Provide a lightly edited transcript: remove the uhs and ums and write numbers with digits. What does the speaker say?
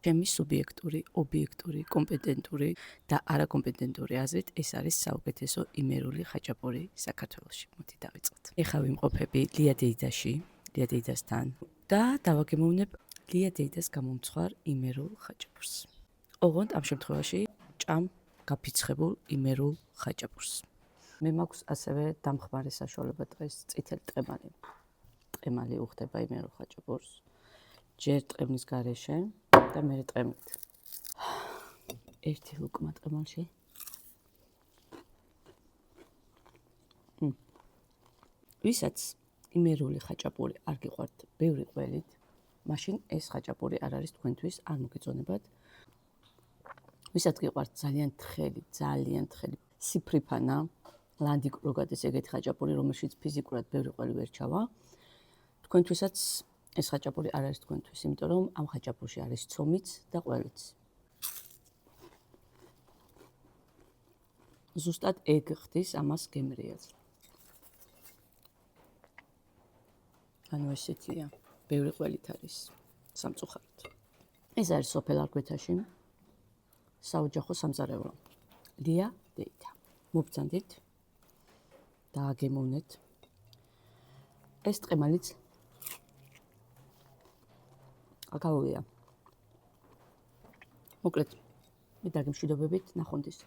ჩემი სუბიექტური, ობიექტური, კომპეტენტური და არაკომპეტენტური აზრით ეს არის საუკეთესო იმერული ხაჭაპური საქართველოში. მოდი დავიწყოთ. ეხლა ვიმყოფები ლია დეიდაში, ლია დეიდასთან და დავაგემოვნებ ლია დეიდას გამომცხვარ იმერულ ხაჭაპურს. ოღონდ ამ შემთხვევაში ჭამ გაფიცხებულ იმერულ ხაჭაპურს. მე მაქვს ასევე დამხმარე საშუალება დღეს წითელი ტყემალი. ტყემალი უხდება იმერულ ხაჭაპურს. ჯერ ტყემლის გარეშე და მერე ტყემლით. ერთი ლუკმა ტყემალში. ვისაც იმერული ხაჭაპური არ გიყვართ ბევრი ყველით, მაშინ ეს ხაჭაპური არ არის თქვენთვის, არ მოგეწონებათ. ვისაც გიყვართ ძალიან თხელი, სიფრიფანა, ლანდი კროგადეს ეგეთი ხაჭაპური, რომელშიც ფიზიკურად ბევრი ყველი ვერ ჩავა, თქვენთვისაც ეს ხაჭაპური არ არის თქვენთვის, იმიტომ რომ ამ ხაჭაპურში არის ცომიც და ყველიც. ზუსტად ეგ ხდის ამას გემრიელს. ანუ ესეთია, ბევრი ყველით არის სამწუხაროდ. ეს არის სოფელ არგვეთაში საოჯახო სამზარეულო. ლია დეიდა. მობრძანდით და აგემოვნეთ. ეს ტყემალიც აკალოვია. მოკლედ, მე დაგემშვიდობებით, ნახვამდის.